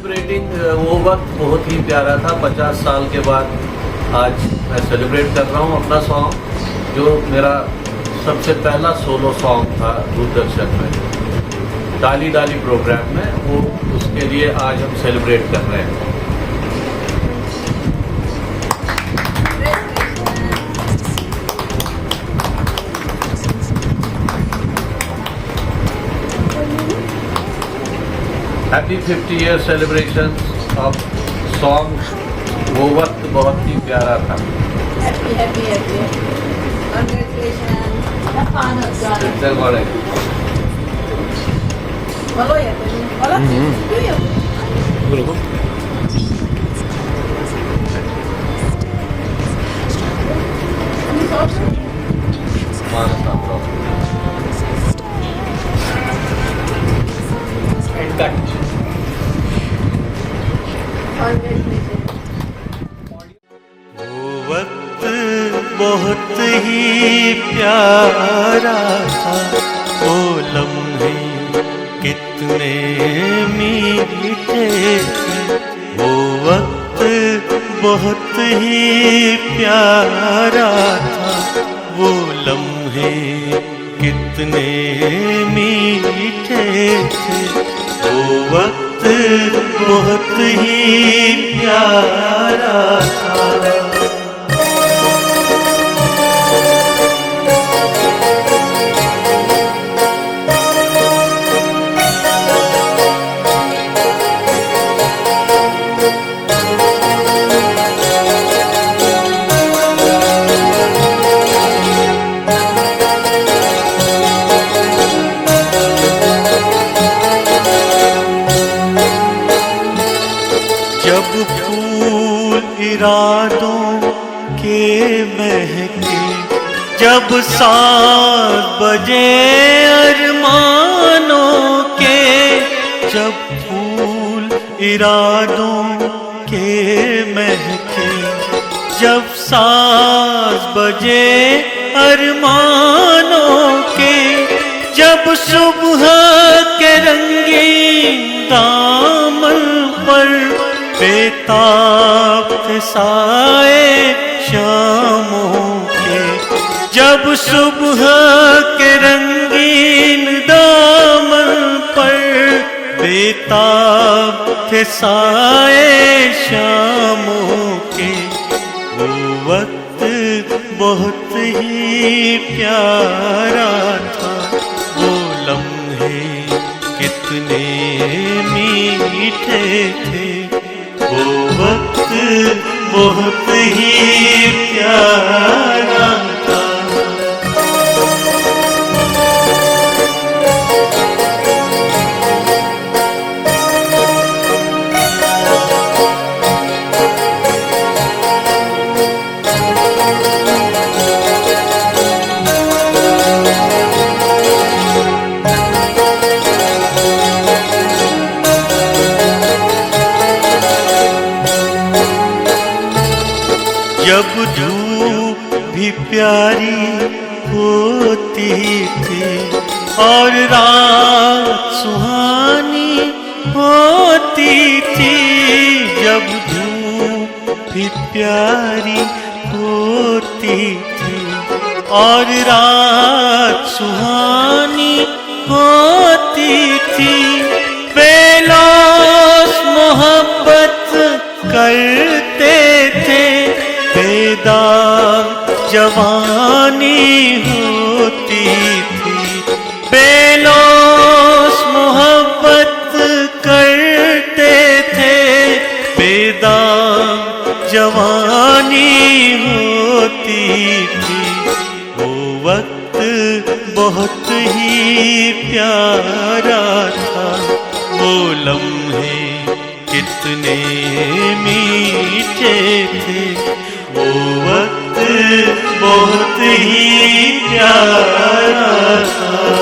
Celebrating वो वक्त बहुत ही प्यारा था। 50 साल के बाद आज मैं सेलिब्रेट कर रहा हूँ अपना सॉन्ग, जो मेरा सबसे पहला सोलो सॉन्ग था दूरदर्शन में, डाली डाली प्रोग्राम में, वो उसके लिए आज हम सेलिब्रेट कर रहे हैं। Happy 50 year celebration of song वो वक्त बहुत ही प्यारा था। Happy, happy, happy. Congratulations. Have fun, darling. It's all right. Malo ya, malo. Do you? Belum. Ini sauce. Mana tahu. And cut. Congratulations. वो वक्त बहुत ही प्यारा था, वो लम्हे कितने मीठे थे। वो वक्त बहुत ही प्यारा था, वो लम्हे कितने मीठे थे। वो वक्त बहुत ही प्यारा था। जब फूल इरादों के महके, जब 7 बजे अरमानों के, जब फूल इरादों के महके, जब 7 बजे अरमानों के, जब सुबह के रंगीन दामन पर बेताब थे साए शामों के, जब सुबह के रंगीन दामन पर बेताब थे साए शामों के। वो वक्त बहुत ही प्यारा था, वो लम्हे कितने मीठे थे। वो वक्त बहुत ही प्यारा था। जब धूप भी प्यारी होती थी और रात सुहानी होती थी, जब धूप भी प्यारी होती थी और रात सुहानी होती थी, बेलौस मोहब्बत करते थे, बेदाग जवानी होती थी, बेलौस मोहब्बत करते थे, बेदाग जवानी होती थी। वो वक्त बहुत ही प्यारा था, वो लम्हे कितने मीठे थे। वो वक्त बहुत ही प्यारा था।